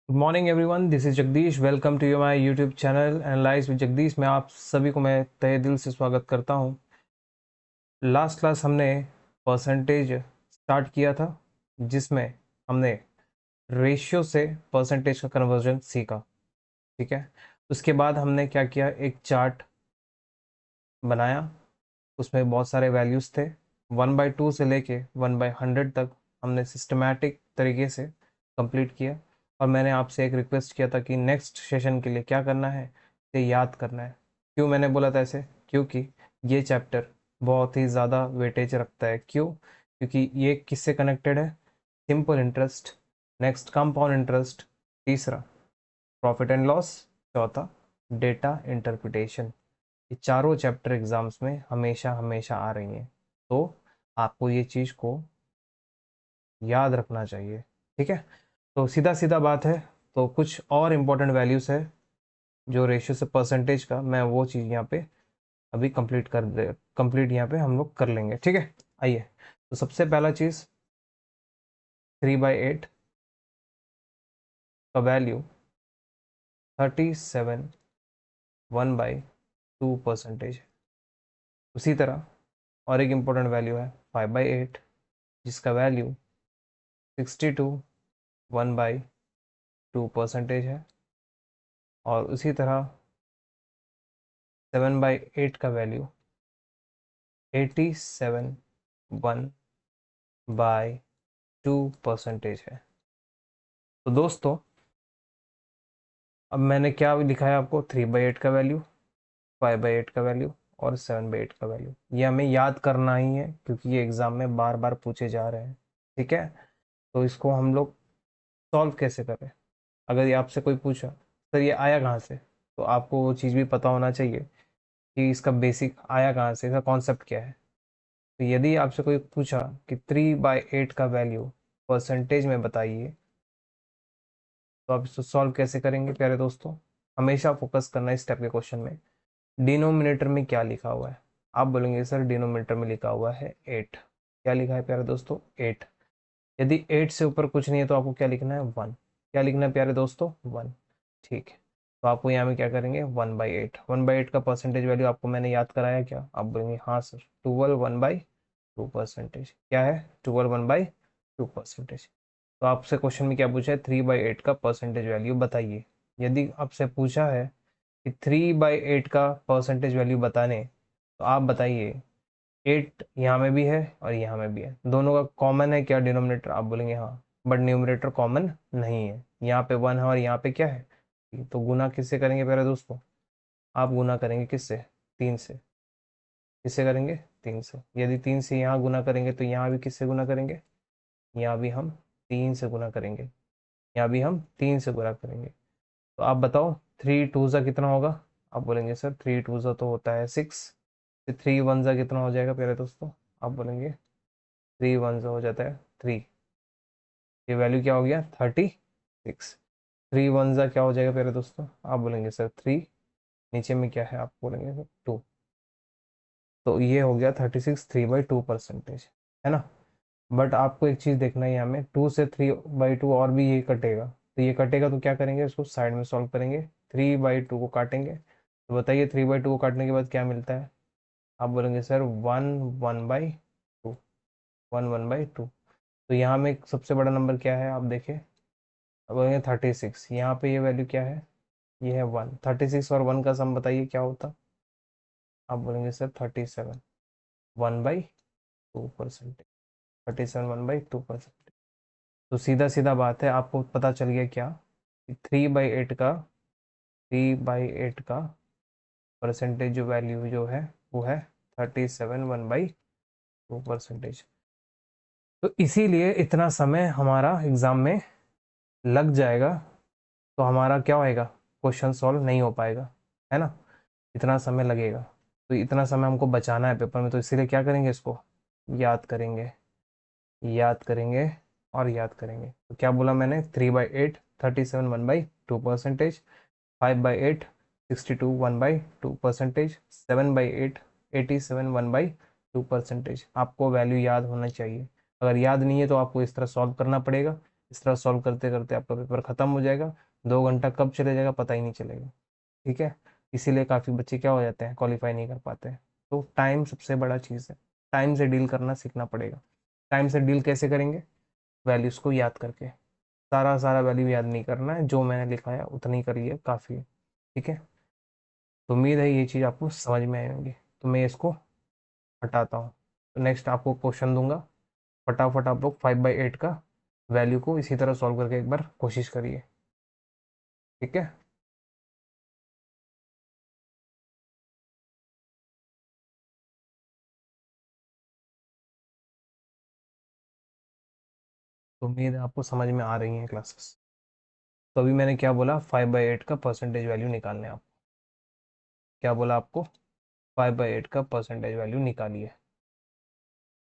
Good morning everyone, this is Jagdish. Welcome to your my YouTube channel analyse with Jagdish में आप सभी को मैं तहे दिल से स्वागत करता हूं। लास्ट क्लास हमने परसेंटेज स्टार्ट किया था, जिसमें हमने रेशियो से परसेंटेज का कन्वर्जन सीखा। ठीक है, उसके बाद हमने क्या किया, एक चार्ट बनाया। उसमें बहुत सारे वैल्यूज़ थे, 1/2 से लेके 1/100 तक हमने सिस्टमैटिक तरीके से कंप्लीट किया। और मैंने आपसे एक रिक्वेस्ट किया था कि नेक्स्ट सेशन के लिए क्या करना है, इसे याद करना है। क्यों मैंने बोला था ऐसे? क्योंकि ये चैप्टर बहुत ही ज़्यादा वेटेज रखता है। क्यों? क्योंकि ये किससे कनेक्टेड है? Simple interest, next compound interest, तीसरा प्रॉफिट एंड लॉस, चौथा डेटा इंटरप्रिटेशन। ये चारों चैप्टर एग्जाम्स में हमेशा हमेशा आ रही हैं, तो आपको ये चीज़ को याद रखना चाहिए। ठीक है, तो सीधा सीधा बात है। तो कुछ और इम्पोर्टेंट वैल्यूज़ है जो रेशियो से परसेंटेज का, मैं वो चीज़ यहाँ पे अभी कंप्लीट यहाँ पे हम लोग कर लेंगे। ठीक है, आइए। तो सबसे पहला चीज़, 3/8 का वैल्यू 37 1/2 परसेंटेज है। उसी तरह और एक इम्पोर्टेंट वैल्यू है 5/8, जिसका वैल्यू 62 1/2 परसेंटेज है। और उसी तरह 7/8 का वैल्यू 87 1/2 परसेंटेज है। तो दोस्तों, अब मैंने क्या लिखा है आपको? 3/8 का वैल्यू, 5/8 का वैल्यू और 7/8 का वैल्यू। ये हमें याद करना ही है, क्योंकि ये एग्ज़ाम में बार बार पूछे जा रहे हैं। ठीक है, तो इसको हम लोग सॉल्व कैसे करें? अगर ये आपसे कोई पूछा सर ये आया कहाँ से, तो आपको वो चीज़ भी पता होना चाहिए कि इसका बेसिक आया कहाँ से, इसका कॉन्सेप्ट क्या है। तो यदि आपसे कोई पूछा कि 3/8 का वैल्यू परसेंटेज में बताइए, तो आप इसको सॉल्व कैसे करेंगे प्यारे दोस्तों? हमेशा फोकस करना इस टाइप के क्वेश्चन में। डिनोमिनेटर में क्या लिखा हुआ है? आप बोलेंगे सर डिनोमिनेटर में लिखा हुआ है 8। क्या लिखा है प्यारे दोस्तों? 8। यदि 8 से ऊपर कुछ नहीं है तो आपको क्या लिखना है? 1। क्या लिखना है प्यारे दोस्तों? 1। ठीक है, तो आपको यहाँ में क्या करेंगे? 1/8। 1/8 का परसेंटेज वैल्यू आपको मैंने याद कराया क्या? आप बोलेंगे हाँ सर, 12 1/2 परसेंटेज। क्या है? 12 1/2 परसेंटेज। तो आपसे क्वेश्चन में क्या पूछा है? 3/8 का परसेंटेज वैल्यू बताइए। यदि आपसे पूछा है कि 3/8 का परसेंटेज वैल्यू बताने, तो आप बताइए 8 यहाँ में भी है और यहाँ में भी है, दोनों का कॉमन है क्या डिनोमिनेटर? आप बोलेंगे हाँ, बट न्यूमरेटर कॉमन नहीं है। यहाँ पे 1 है और यहाँ पे क्या है? तो गुना किससे करेंगे प्यारे दोस्तों? आप गुना करेंगे किससे? 3 से। किससे करेंगे? 3 से। यदि 3 से यहाँ गुना करेंगे तो यहाँ भी किससे गुना करेंगे? यहाँ भी हम 3 से गुना करेंगे। यहाँ भी हम 3 से गुना करेंगे। तो आप बताओ 3 2 ज़ा कितना होगा? आप बोलेंगे सर 3 2 ज़ा तो होता है 6। 3 1 ज़ा कितना हो जाएगा प्यारे दोस्तों? आप बोलेंगे 3 1 ज़ा हो जाता है 3। ये वैल्यू क्या हो गया? 36। 3 1 ज़ा क्या हो जाएगा प्यारे दोस्तों? आप बोलेंगे सर 3। नीचे में क्या है? आप बोलेंगे सर 2। तो ये हो गया 36 3/2 परसेंटेज, है ना। बट आपको एक चीज़ देखना है, यहाँ में 2 से 3/2 और भी ये कटेगा। तो ये कटेगा तो क्या करेंगे? इसको साइड में सॉल्व करेंगे। 3/2 को काटेंगे, तो बताइए 3/2 को काटने के बाद क्या मिलता है? आप बोलेंगे सर 1/2। 1/2। तो यहाँ में सबसे बड़ा नंबर क्या है? आप देखें, अब बोलेंगे 36। यहाँ पे ये वैल्यू क्या है? ये है 1। 36 और 1 का सम बताइए क्या होता? आप बोलेंगे सर 37 1/2 परसेंटेज। 37 1/2 परसेंटेज। तो सीधा सीधा बात है, आपको पता चल गया क्या कि 3/8 का परसेंटेज जो वैल्यू जो है वो है 37 1/2 परसेंटेज। तो इसीलिए इतना समय हमारा एग्ज़ाम में लग जाएगा, तो हमारा क्या होएगा? क्वेश्चन सॉल्व नहीं हो पाएगा, है ना। इतना समय लगेगा, तो इतना समय हमको बचाना है पेपर में, तो इसीलिए क्या करेंगे? इसको याद करेंगे, याद करेंगे और याद करेंगे। तो क्या बोला मैंने? 3/8 37 1/2 परसेंटेज, 5/8 62 1/2 परसेंटेज, 7/8 87 1/2 परसेंटेज। आपको वैल्यू याद होना चाहिए। अगर याद नहीं है तो आपको इस तरह सॉल्व करना पड़ेगा, इस तरह सॉल्व करते करते आपका पेपर ख़त्म हो जाएगा। 2 घंटा कब चले जाएगा पता ही नहीं चलेगा। ठीक है, इसीलिए काफ़ी बच्चे क्या हो जाते हैं, क्वालिफाई नहीं कर पाते हैं। तो टाइम सबसे बड़ा चीज़ है, टाइम से डील करना सीखना पड़ेगा। टाइम से डील कैसे करेंगे, वैल्यूज़ को याद करके। सारा सारा वैल्यू याद नहीं करना है, जो मैंने लिखा है उतना ही करिए, काफ़ी है। ठीक है, तो उम्मीद है ये चीज़ आपको समझ में आई होगी। तो मैं इसको हटाता हूँ। तो नेक्स्ट आपको क्वेश्चन दूंगा, फटाफट आप लोग 5/8 का वैल्यू को इसी तरह सॉल्व करके एक बार कोशिश करिए। ठीक है, तो उम्मीद है आपको समझ में आ रही हैं क्लासेस। तो अभी मैंने क्या बोला, 5/8 का परसेंटेज वैल्यू निकालने आप, क्या बोला आपको, 5/8 का परसेंटेज वैल्यू निकालिए।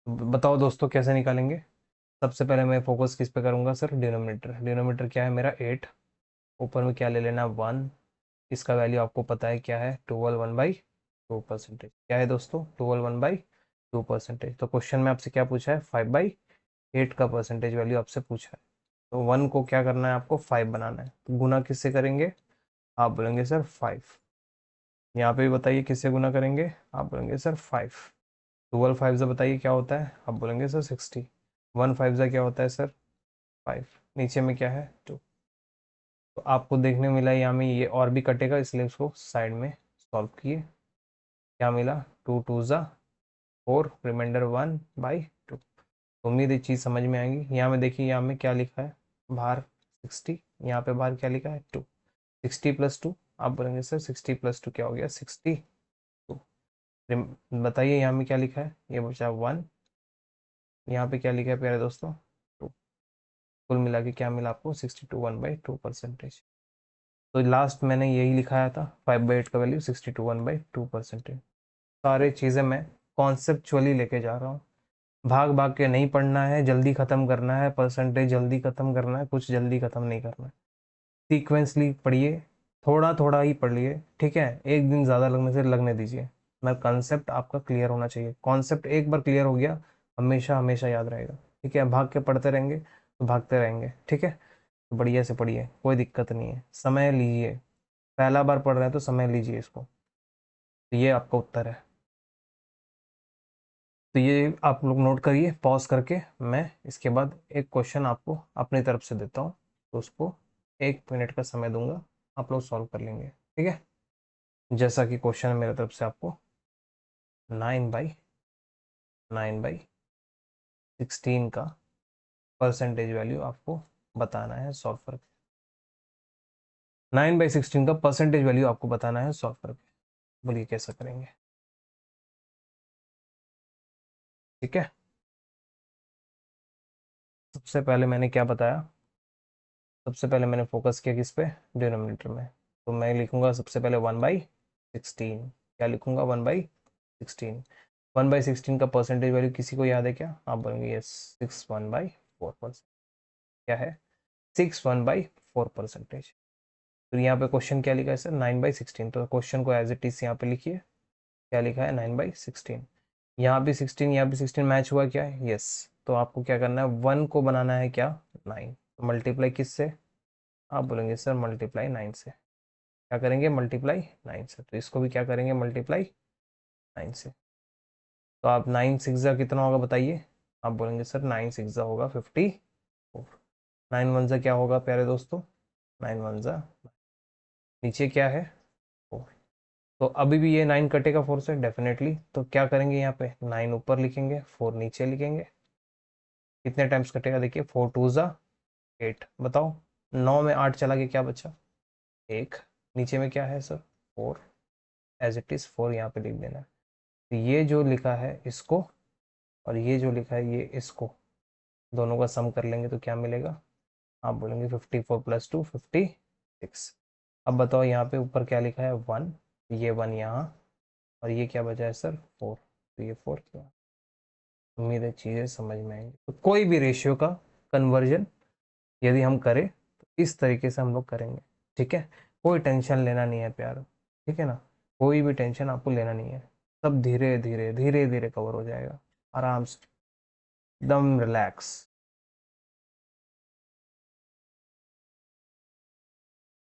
बताओ दोस्तों कैसे निकालेंगे। सबसे पहले मैं फोकस किस पे करूंगा सर, डिनोमिनेटर। डिनोमिनेटर क्या है मेरा 8, ऊपर में क्या ले लेना 1। इसका वैल्यू आपको पता है क्या है, 12/2 परसेंटेज। क्या है दोस्तों, 12/2 परसेंटेज। तो क्वेश्चन में आपसे क्या पूछा है, 5/8 का परसेंटेज वैल्यू आपसे पूछा है। तो 1 को क्या करना है आपको, 5 बनाना है। तो गुना किससे करेंगे, आप बोलेंगे सर 5। यहाँ पे भी बताइए किससे गुना करेंगे, आप बोलेंगे सर 5। 12 5 से बताइए क्या होता है, आप बोलेंगे सर 60। 1 5 से क्या होता है सर 5। नीचे में क्या है 2। तो आपको देखने को मिला यहाँ में ये और भी कटेगा, इसलिए उसको साइड में सॉल्व किए। क्या मिला, 2 2 ज़ा 4, रिमाइंडर 1/2। उम्मीद ये चीज़ समझ में आएगी। यहाँ में देखिए, यहाँ में क्या लिखा है, बाहर 60, यहाँ पे बाहर क्या लिखा है 2। 60 + 2, आप बोलेंगे सर 60 + 2 क्या हो गया 62। बताइए यहाँ में क्या लिखा है, ये बचा 1, यहाँ पे क्या लिखा है प्यारे दोस्तों 2। कुल मिला के क्या मिला आपको 62, 1/2 परसेंटेज। तो लास्ट मैंने यही लिखाया था, 5/8 का वैल्यू 62, 1/2 परसेंटेज। सारे चीज़ें मैं कॉन्सेप्चुअली लेके जा रहा हूँ। भाग भाग के नहीं पढ़ना है, जल्दी ख़त्म करना है, परसेंटेज जल्दी ख़त्म करना है, कुछ जल्दी ख़त्म नहीं करना है। सीक्वेंसली पढ़िए, थोड़ा थोड़ा ही पढ़िए। ठीक है, एक दिन ज़्यादा लगने से लगने दीजिए। मैं कंसेप्ट आपका क्लियर होना चाहिए। कॉन्सेप्ट एक बार क्लियर हो गया, हमेशा हमेशा याद रहेगा। ठीक है, भाग के पढ़ते रहेंगे तो भागते रहेंगे। ठीक है, तो बढ़िया से पढ़िए, कोई दिक्कत नहीं है, समय लीजिए। पहला बार पढ़ रहे हैं तो समय लीजिए इसको। तो ये आपका उत्तर है। तो ये आप लोग नोट करिए पॉज करके। मैं इसके बाद एक क्वेश्चन आपको अपनी तरफ से देता हूँ, तो उसको 1 मिनट का समय दूंगा, आप लोग सॉल्व कर लेंगे। ठीक है, जैसा कि क्वेश्चन है मेरे तरफ से आपको 9/16 का परसेंटेज वैल्यू आपको बताना है सॉल्व करके। 9/16 का परसेंटेज वैल्यू आपको बताना है सॉल्व करके। बोलिए कैसा करेंगे। ठीक है, सबसे पहले मैंने क्या बताया, सबसे पहले मैंने फोकस किया किस पे, डिनोमिनेटर में। तो मैं लिखूंगा सबसे पहले 1/16। क्या लिखूंगा, 1/16। 1/16 का परसेंटेज वैल्यू किसी को याद है क्या, आप बोलेंगे यस, 6 1/4%। क्या है, 6 1/4%। तो यहाँ पे क्वेश्चन क्या लिखा है सर, 9/16। तो क्वेश्चन को एज इट इज यहाँ पे लिखिए, क्या लिखा है 9/16। यहाँ भी 16, यहाँ भी 16 मैच हुआ क्या है, यस। तो आपको क्या करना है, 1 को बनाना है क्या, 9। तो मल्टीप्लाई किससे, आप बोलेंगे सर मल्टीप्लाई 9 से। क्या करेंगे, मल्टीप्लाई 9 से। तो इसको भी क्या करेंगे, मल्टीप्लाई 9 से। तो आप 9 6 कितना होगा बताइए, आप बोलेंगे सर 9 6 होगा 54। 9 1 क्या होगा प्यारे दोस्तों, 9 1 नीचे क्या है 4। तो अभी भी ये 9 कटेगा 4 से डेफिनेटली। तो क्या करेंगे, यहाँ पे 9 ऊपर लिखेंगे, 4 नीचे लिखेंगे। कितने टाइम्स कटेगा देखिए, 4 2 ज़ा 8। बताओ, 9 में 8 चला गया, क्या बचा 1। नीचे में क्या है सर 4, एज इट इज़ 4 यहाँ पे लिख देना। तो ये जो लिखा है इसको, और ये जो लिखा है ये इसको, दोनों का सम कर लेंगे तो क्या मिलेगा, आप बोलेंगे 54 + 2 56। अब बताओ यहाँ पे ऊपर क्या लिखा है 1, ये 1 यहाँ, और ये क्या बचा है सर 4। तो ये 4 क्यों। उम्मीद है चीज़ें समझ में आएंगी। तो कोई भी रेशियो का कन्वर्जन यदि हम करें तो इस तरीके से हम लोग करेंगे। ठीक है, कोई टेंशन लेना नहीं है प्यार। ठीक है ना, कोई भी टेंशन आपको लेना नहीं है। सब धीरे धीरे धीरे धीरे कवर हो जाएगा, आराम से, एकदम रिलैक्स।